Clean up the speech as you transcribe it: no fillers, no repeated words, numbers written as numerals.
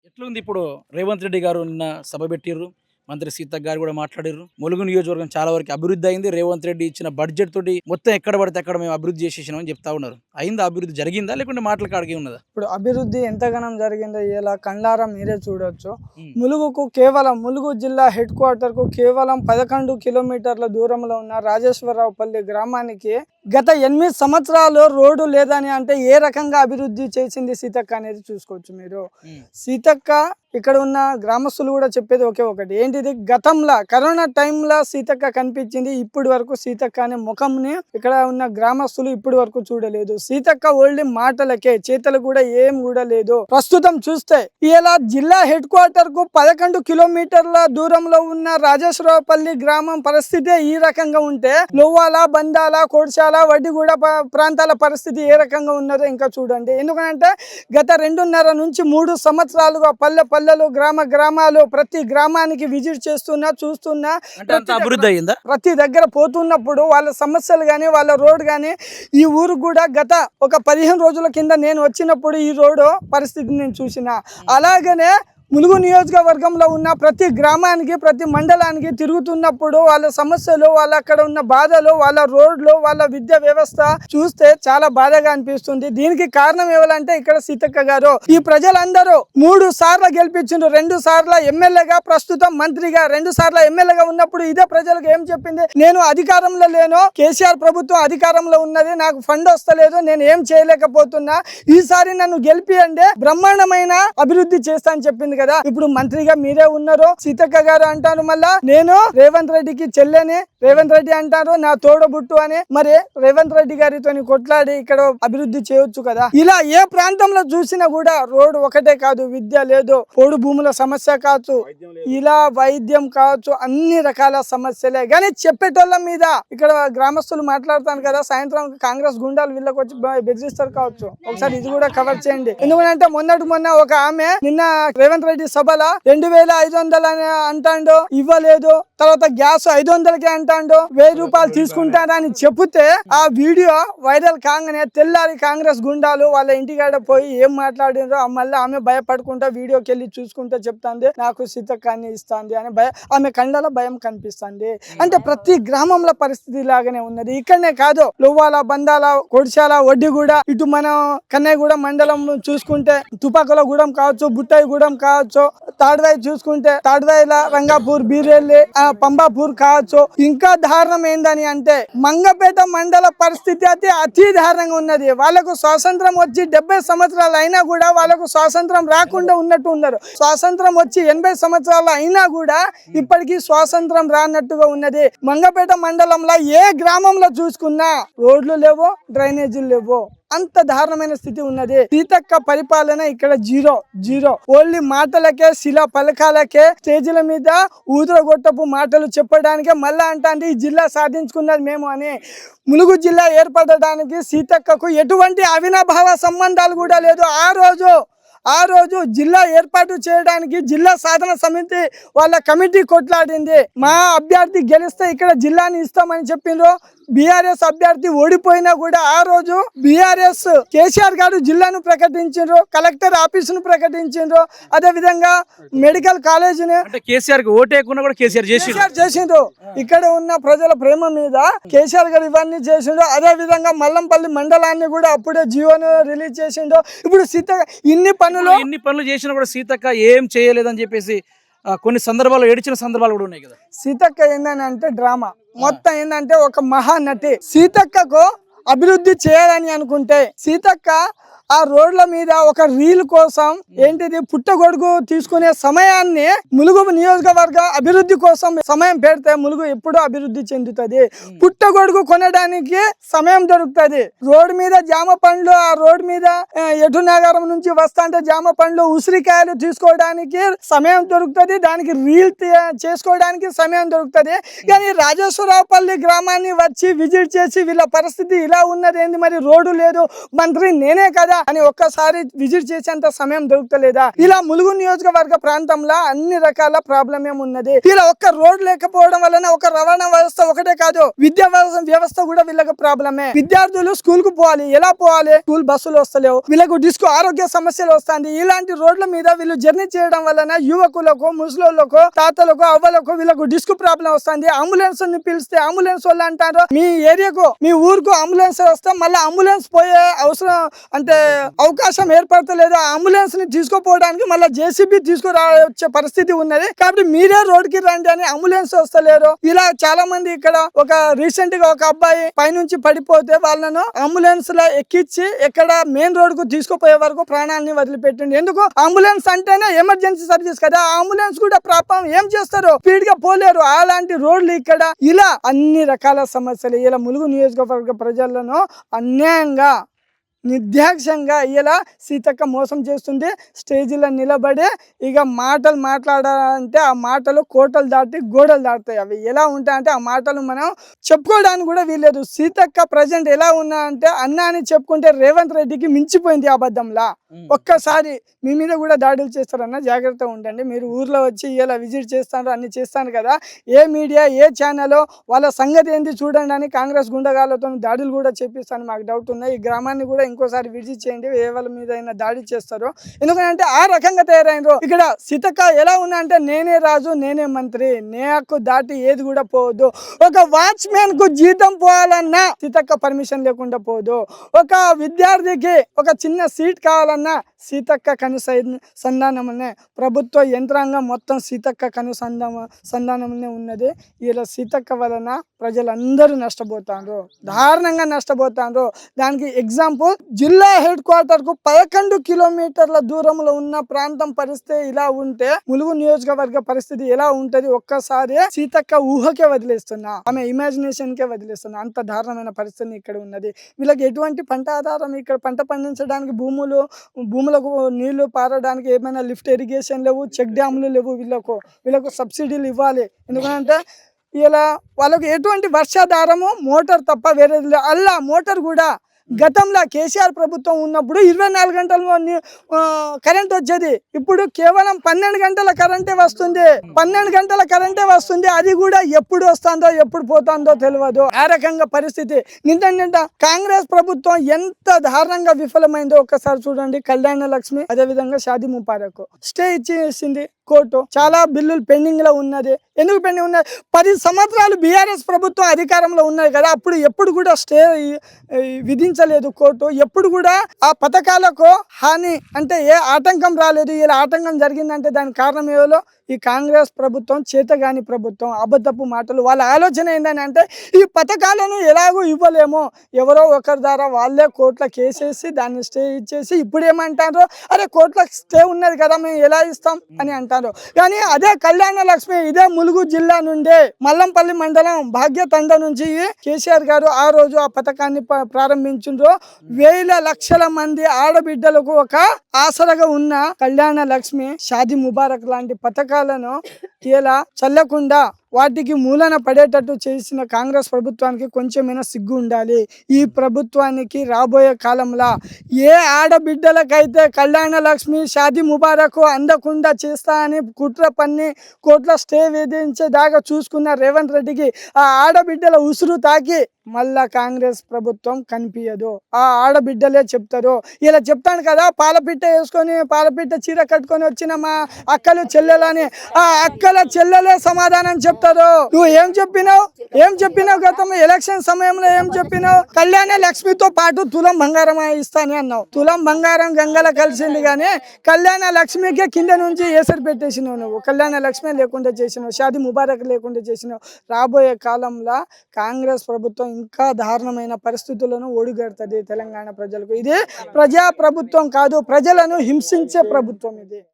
ఎట్లుంది ఇప్పుడు రేవంత్ రెడ్డి గారు నిన్న సభ పెట్టిర్రు. మంత్రి సీతక్క గారు కూడా మాట్లాడిర్రు. ములుగు నియోజకవర్గం చాలా వరకు అభివృద్ధి అయింది. రేవంత్ రెడ్డి ఇచ్చిన బడ్జెట్ తోటి మొత్తం ఎక్కడ పడితే అక్కడ మేము అభివృద్ధి చేసేసినామని చెప్తా ఉన్నారు. అయిందా అభివృద్ధి జరిగిందా లేకుంటే మాటల కాడికే ఉన్నదా? ఇప్పుడు అభివృద్ధి ఎంతగానం జరిగిందో ఇలా కండారా మీరే చూడొచ్చు. ఉమ్. ములుగు జిల్లా హెడ్ క్వార్టర్ కు కేవలం 11 కిలోమీటర్ల దూరంలో ఉన్న రాజేశ్వరరావుపల్లి గ్రామానికి గత 8 సంవత్సరాలు రోడ్డు లేదని అంటే ఏ రకంగా అభివృద్ధి చేసింది సీతక్క అనేది చూసుకోవచ్చు మీరు. సీతక్క ఇక్కడ ఉన్న గ్రామస్తులు కూడా చెప్పేది ఒకే ఒకటి ఏంటిది, గతంలో కరోనా టైంలో సీతక్క కనిపించింది. ఇప్పటి వరకు సీతక్క అనే ముఖంని ఇక్కడ ఉన్న గ్రామస్తులు ఇప్పటి వరకు చూడలేదు. సీతక్క ఓన్లీ మాటలకే, చేతలు కూడా ఏం కూడా లేదు. ప్రస్తుతం చూస్తే ఇలా జిల్లా హెడ్ క్వార్టర్ కు 11 కిలోమీటర్ల దూరంలో ఉన్న రాజేశ్వరపల్లి గ్రామం పరిస్థితి ఈ రకంగా ఉంటే లోవాల, బందాల, కోడ్చాల, వడ్డిగూడ ప్రాంతాల పరిస్థితి ఏ రకంగా ఉన్నదో ఇంకా చూడండి. ఎందుకంటే గత 2.5 నుంచి 3 సంవత్సరాలుగా పల్లెలు, గ్రామాలు ప్రతి గ్రామానికి విజిట్ చేస్తున్నా, చూస్తున్నా, అభివృద్ధి అయిందా? ప్రతి దగ్గర పోతున్నప్పుడు వాళ్ళ సమస్యలు గానీ, వాళ్ళ రోడ్ గానీ, ఈ ఊరు కూడా గత ఒక 15 రోజుల కింద నేను వచ్చినప్పుడు ఈ రోడ్డు పరిస్థితిని నేను చూసిన. అలాగనే ములుగు నియోజకవర్గంలో ఉన్న ప్రతి గ్రామానికి, ప్రతి మండలానికి తిరుగుతున్నప్పుడు వాళ్ళ సమస్యలు, వాళ్ళ అక్కడ ఉన్న బాధలు, వాళ్ళ రోడ్లు, వాళ్ళ విద్యా వ్యవస్థ చూస్తే చాలా బాధగా అనిపిస్తుంది. దీనికి కారణం ఎవరంటే ఇక్కడ సీతక్క గారు. ఈ ప్రజలందరూ 3 సార్లు గెలిపించిండ్రు. 2 సార్లు ఎమ్మెల్యేగా, ప్రస్తుతం మంత్రిగా, 2 సార్లు ఎమ్మెల్యేగా ఉన్నప్పుడు ఇదే ప్రజలకు ఏం చెప్పింది, నేను అధికారంలో లేను, కేసీఆర్ ప్రభుత్వం అధికారంలో ఉన్నది, నాకు ఫండ్ వస్తలేదు, నేను ఏం చేయలేకపోతున్నా, ఈసారి నన్ను గెలిపియండి, బ్రహ్మాండమైన అభివృద్ధి చేస్తా అని చెప్పింది కదా. ఇప్పుడు మంత్రిగా మీరే ఉన్నారు. సీతక్క గారు అంటారు మళ్ళా నేను రేవంత్ రెడ్డికి చెల్లెని, రేవంత్ రెడ్డి అంటారు నా తోడబుట్టు అని. మరి రేవంత్ రెడ్డి గారితో కొట్లాడి ఇక్కడ అభివృద్ధి చేయొచ్చు కదా. ఇలా ఏ ప్రాంతంలో చూసినా కూడా రోడ్డు ఒకటే కాదు, విద్య లేదు, పోడు భూముల సమస్య కావచ్చు, ఇలా వైద్యం కావచ్చు, అన్ని రకాల సమస్యలే. కానీ చెప్పేటోళ్ళ మీద ఇక్కడ గ్రామస్తులు మాట్లాడుతాను కదా, సాయంత్రం కాంగ్రెస్ గుండాలు వీళ్ళకి వచ్చి బెదిరిస్తారు కావచ్చు. ఒకసారి ఇది కూడా కవర్ చేయండి. ఎందుకంటే మొన్న ఒక ఆమె నిన్న రేవంత్ రెడ్డి సభలో 2500 అని అంటాడు, ఇవ్వలేదు. తర్వాత గ్యాస్ 500కే అంటాడు, 1000 రూపాయలు తీసుకుంటారని చెబితే ఆ వీడియో వైరల్ కాగానే తెల్లారి కాంగ్రెస్ గుండాలు వాళ్ళ ఇంటికాడ పోయి ఏం మాట్లాడినరో మళ్ళీ ఆమె భయపడుకుంటా వీడియోకి వెళ్ళి చూసుకుంటా చెప్తాంది నాకు సీతక్కాన్ని ఇస్తాంది అని ఆమె కండలో భయం కనిపిస్తుంది. అంటే ప్రతి గ్రామంలో పరిస్థితి లాగానే ఉన్నది. ఇక్కడనే కాదు, లోవాల, బందాల, కొడిశాల, వడ్డిగూడ, ఇటు మనం కన్నయ్యగూడెం మండలం చూసుకుంటే తుపాకులగూడెం కావచ్చు, బుట్టాయిగూడెం కావచ్చు, తాడ్వాయి చూసుకుంటే తాడ్వాయిల, రంగాపూర్, బీరెల్లి, పంబాపూర్ కావచ్చు. ఇంకా దారుణం ఏందని అంటే మంగపేట మండల పరిస్థితి అయితే అతి దారుణంగా ఉన్నది. వాళ్ళకు స్వాతంత్రం వచ్చి 70 సంవత్సరాలు అయినా కూడా వాళ్ళకు స్వాతంత్రం రాకుండా ఉన్నట్టు ఉన్నారు. స్వాతంత్రం వచ్చి 80 సంవత్సరాలు అయినా కూడా ఇప్పటికీ స్వాతంత్రం రానట్టుగా ఉన్నది. మంగపేట మండలంలో ఏ గ్రామంలో చూసుకున్నా రోడ్లు లేవు, డ్రైనేజీలు లేవు. అంత దారుణమైన స్థితి ఉన్నది. సీతక్క పరిపాలన ఇక్కడ జీరో. ఓన్లీ మాటలకే, శిలా పలకాలకే, స్టేజీల మీద ఊదరగొట్టపు మాటలు చెప్పడానికే మళ్ళా అంటాంది ఈ జిల్లా సాధించుకున్నది మేము అని. ములుగు జిల్లా ఏర్పడడానికి సీతక్కకు ఎటువంటి అవినాభావ సంబంధాలు కూడా లేదు. ఆ రోజు జిల్లా ఏర్పాటు చేయడానికి జిల్లా సాధన సమితి వాళ్ళ కమిటీ కొట్లాడింది. మా అభ్యర్థి గెలిస్తే ఇక్కడ జిల్లాని ఇస్తామని చెప్పిండ్రు. బీఆర్ఎస్ అభ్యర్థి ఓడిపోయినా కూడా ఆ రోజు బీఆర్ఎస్ కేసీఆర్ గారు జిల్లాను ప్రకటించారు, కలెక్టర్ ఆఫీసును ప్రకటించారు, అదే విధంగా మెడికల్ కాలేజీని కేసీఆర్ చేసిండ్రు. ఇక్కడ ఉన్న ప్రజల ప్రేమ మీద కేసీఆర్ గారు ఇవన్నీ చేసిండ్రు. అదే విధంగా మల్లంపల్లి మండలాన్ని కూడా అప్పుడే జియోను రిలీజ్ చేసిండ్రు. ఇప్పుడు సీతక్క ఇన్ని పనులు చేసినా కూడా సీతక్క ఏం చేయలేదని చెప్పేసి కొన్ని సందర్భాలు ఏడిచిన సందర్భాలు కూడా ఉన్నాయి కదా. సీతక్క ఏందని అంటే డ్రామా మొత్తం ఏంటంటే ఒక మహానటి. సీతక్కకు అభివృద్ధి చేయాలని అనుకుంటే సీతక్క ఆ రోడ్ల మీద ఒక రీల్ కోసం ఏంటిది పుట్టగొడుగు తీసుకునే సమయాన్ని ములుగు నియోజకవర్గ అభివృద్ధి కోసం సమయం పెడితే ములుగు ఎప్పుడూ అభివృద్ధి చెందుతుంది. పుట్టగొడుగు కొనడానికి సమయం దొరుకుతుంది. రోడ్డు మీద జామ పండ్లు, ఆ రోడ్డు మీద ఎటు నగరం నుంచి వస్తాంటే జామ పండ్లు, ఉసిరికాయలు తీసుకోవడానికి సమయం దొరుకుతుంది. దానికి రీల్ చేసుకోవడానికి సమయం దొరుకుతుంది. కానీ రాజేశ్వరరావుపల్లి గ్రామాన్ని వచ్చి విజిట్ చేసి వీళ్ళ పరిస్థితి ఇలా ఉన్నది ఏంది, మరి రోడ్డు లేదు, మంత్రి నేనే కదా అని ఒక్కసారి విజిట్ చేసేంత సమయం దొరుకుతలేదా? ఇలా ములుగు నియోజకవర్గ ప్రాంతంలో అన్ని రకాల ప్రాబ్లం ఉన్నది. ఇలా ఒక్క రోడ్ లేకపోవడం వలన ఒక రవాణా వ్యవస్థ ఒకటే కాదు, విద్యా వ్యవస్థ కూడా వీళ్ళకి ప్రాబ్లమే. విద్యార్థులు స్కూల్ కు పోవాలి, ఎలా పోవాలి? స్కూల్ బస్సులు వస్తలేవు, వీళ్ళకు డిస్కో ఆరోగ్య సమస్యలు వస్తాయి. ఇలాంటి రోడ్ల మీద వీళ్ళు జర్నీ చేయడం వలన యువకులకు, ముసలోళ్ళకు, తాతలకు, అవ్వలకు వీళ్ళకు డిస్క్ ప్రాబ్లం వస్తుంది. అంబులెన్స్ ని పిలిస్తే అంబులెన్స్ వాళ్ళు అంటారు మీ ఏరియాకు, మీ ఊరుకు అంబులెన్స్ వస్తే మళ్ళీ అంబులెన్స్ పోయే అవసరం అంటే అవకాశం ఏర్పడతలేదు. ఆ అంబులెన్స్ ని తీసుకుపోవడానికి మళ్ళీ జేసీబీ తీసుకురావచ్చే పరిస్థితి ఉన్నది. కాబట్టి మీరే రోడ్ కి రండి అని అంబులెన్స్ వస్తలేరు. ఇలా చాలా మంది ఇక్కడ ఒక రీసెంట్ గా ఒక అబ్బాయి పైనుంచి పడిపోతే వాళ్ళను అంబులెన్స్ లో ఎక్కించి ఇక్కడ మెయిన్ రోడ్ కు తీసుకుపోయే వరకు ప్రాణాలని వదిలిపెట్టింది. ఎందుకు? అంబులెన్స్ అంటేనే ఎమర్జెన్సీ సర్వీస్ కదా. అంబులెన్స్ కూడా పాపం ఏం చేస్తారు, స్పీడ్ గా పోలేరు. అలాంటి రోడ్లు ఇక్కడ ఇలా అన్ని రకాల సమస్యలు. ఇలా ములుగు నియోజకవర్గ ప్రజలను అన్యాయంగా నిర్దాక్షంగా ఇలా సీతక్క మోసం చేస్తుంది. స్టేజీలో నిలబడి ఇక మాటలు మాట్లాడాలంటే ఆ మాటలు కోటలు దాటి గోడలు దాటుతాయి. అవి ఎలా ఉంటాయంటే ఆ మాటలు మనం చెప్పుకోవడానికి కూడా వీల్లేదు. సీతక్క ప్రజెంట్ ఎలా ఉన్నా అంటే అన్న అని చెప్పుకుంటే రేవంత్ రెడ్డికి మించిపోయింది అబద్ధంలా. ఒక్కసారి మీ మీద కూడా దాడులు చేస్తారన్న, జాగ్రత్తగా ఉండండి. మీరు ఊర్లో వచ్చి ఇలా విజిట్ చేస్తాను అన్ని చేస్తాను కదా, ఏ మీడియా ఏ ఛానల్ వాళ్ళ సంగతి ఏంది చూడండి అని కాంగ్రెస్ గుండగాలతో దాడులు కూడా చేపిస్తాను. మాకు డౌట్ ఉన్నాయి. ఈ గ్రామాన్ని కూడా ఇంకోసారి విజిట్ చేయండి, ఏ వాళ్ళ మీద అయినా దాడి చేస్తారు. ఎందుకంటే ఆ రకంగా తయారైనరు. ఇక్కడ సీతక్క ఎలా ఉన్నా అంటే నేనే రాజు, నేనే మంత్రి, నాకు దాటి ఏది కూడా పోవద్దు. ఒక వాచ్మెన్ కు జీతం పోవాలన్నా సీతక్క పర్మిషన్ లేకుండా పోదు. ఒక విద్యార్థికి ఒక చిన్న సీట్ కావాలన్నా సీతక్క సంధానమునే. ప్రభుత్వ యంత్రాంగం మొత్తం సీతక్క సంధానమునే ఉన్నది. ఇలా సీతక్క వలన ప్రజలందరూ నష్టపోతారు, దారుణంగా నష్టపోతారు. దానికి ఎగ్జాంపుల్ జిల్లా హెడ్ క్వార్టర్ కు 11 కిలోమీటర్ల దూరంలో ఉన్న ప్రాంతం పరిస్థితి ఇలా ఉంటే ములుగు నియోజకవర్గ పరిస్థితి ఎలా ఉంటది? ఒక్కసారి సీతక్క ఊహకే వదిలేస్తున్నా, ఆమె ఇమాజినేషన్ కే వదిలేస్తున్నా. అంత దారుణమైన పరిస్థితి ఇక్కడ ఉన్నది. వీళ్ళకి ఎటువంటి పంట ఆధారం, ఇక్కడ పంట పండించడానికి భూములకు నీళ్లు పారడానికి ఏమైనా లిఫ్ట్ ఇరిగేషన్ లేవు, చెక్ డ్యాములు లేవు. వీళ్ళకు సబ్సిడీలు ఇవ్వాలి. ఎందుకంటే ఇలా వాళ్ళకు ఎటువంటి వర్షాధారము మోటార్ తప్ప వేరేది లేదు. అలా మోటార్ కూడా గతంలో కేసీఆర్ ప్రభుత్వం ఉన్నప్పుడు 24 గంటలు కరెంట్ వచ్చేది. ఇప్పుడు కేవలం 12 గంటల కరెంటే వస్తుంది. 12 గంటల కరెంటే వస్తుంది. అది కూడా ఎప్పుడు వస్తుందో ఎప్పుడు పోతుందో తెలియదు. ఆ రకంగా పరిస్థితి. నింట కాంగ్రెస్ ప్రభుత్వం ఎంత దారుణంగా విఫలమైందో ఒక్కసారి చూడండి. కళ్యాణ లక్ష్మి, అదేవిధంగా షాదీ ముబారక్ స్టే ఇచ్చేసింది కోర్టు. చాలా బిల్లులు పెండింగ్ లో ఉన్నది. ఎందుకు పెండింగ్ ఉన్నది? 10 సంవత్సరాలు బీఆర్ఎస్ ప్రభుత్వం అధికారంలో ఉన్నది కదా, అప్పుడు ఎప్పుడు కూడా స్టే విధించలేదు కోర్టు. ఎప్పుడు కూడా ఆ పథకాలకు హాని అంటే ఏ ఆటంకం రాలేదు. ఇలా ఆటంకం జరిగిందంటే దానికి కారణం ఏదో ఈ కాంగ్రెస్ ప్రభుత్వం, చేతగాని ప్రభుత్వం, అబద్ధపు మాటలు. వాళ్ళ ఆలోచన ఏంటని అంటే ఈ పథకాలను ఎలాగో ఇవ్వలేమో, ఎవరో ఒకరి ద్వారా వాళ్ళే కోర్టులో కేసేసి దాన్ని స్టే ఇచ్చేసి ఇప్పుడు ఏమంటారు, అరే కోర్టులో స్టే ఉన్నది కదా మేము ఎలా ఇస్తాం అని అంటారు. కానీ అదే కళ్యాణ లక్ష్మి ఇదే ములుగు జిల్లా నుండి మల్లంపల్లి మండలం భాగ్యతండ నుంచి కేసీఆర్ గారు ఆ రోజు ఆ పథకాన్ని ప్రారంభించిండ్రు. వేల లక్షల మంది ఆడబిడ్డలకు ఒక ఆసరగా ఉన్న కళ్యాణ లక్ష్మి, షాదీ ముబారక్ లాంటి పథకాలను ఇలా చల్లకుండా వాటికి మూలన పడేటట్టు చేసిన కాంగ్రెస్ ప్రభుత్వానికి కొంచెమైనా సిగ్గు ఉండాలి. ఈ ప్రభుత్వానికి రాబోయే కాలంలో ఏ ఆడబిడ్డలకైతే కళ్యాణ లక్ష్మి, షాదీ ముబారక్ అందకుండా చేస్తా అని కుట్ర పన్ని కోట్ల స్టే విధించేదాకా చూసుకున్న రేవంత్ రెడ్డికి ఆ ఆడబిడ్డల ఉసురు తాకి మళ్ళా కాంగ్రెస్ ప్రభుత్వం కనిపించదు. ఆ ఆడబిడ్డలే చెప్తారు. ఇలా చెప్తాను కదా, పాలపిట్ట వేసుకొని పాలపిట్ట చీర కట్టుకొని వచ్చిన మా అక్కలు చెల్లెలని, ఆ అక్కల చెల్లెలే సమాధానం చెప్తారు. నువ్వు ఏం చెప్పినావు గతంలో ఎలక్షన్ సమయంలో ఏం చెప్పినావు? కళ్యాణ లక్ష్మితో పాటు తులం బంగారం ఇస్తానే అన్నావు. తులం బంగారం గంగల కలిసింది కానీ కళ్యాణ లక్ష్మికే కింద నుంచి ఏసరి పెట్టేసినావు. నువ్వు కళ్యాణ లక్ష్మి లేకుండా చేసినావు, షాదీ ముబారక్ లేకుండా చేసినావు. రాబోయే కాలంలో కాంగ్రెస్ ప్రభుత్వం ఇంకా దారుణమైన పరిస్థితులను ఒడిగడుతుంది తెలంగాణ ప్రజలకు. ఇది ప్రజా ప్రభుత్వం కాదు, ప్రజలను హింసించే ప్రభుత్వం ఇది.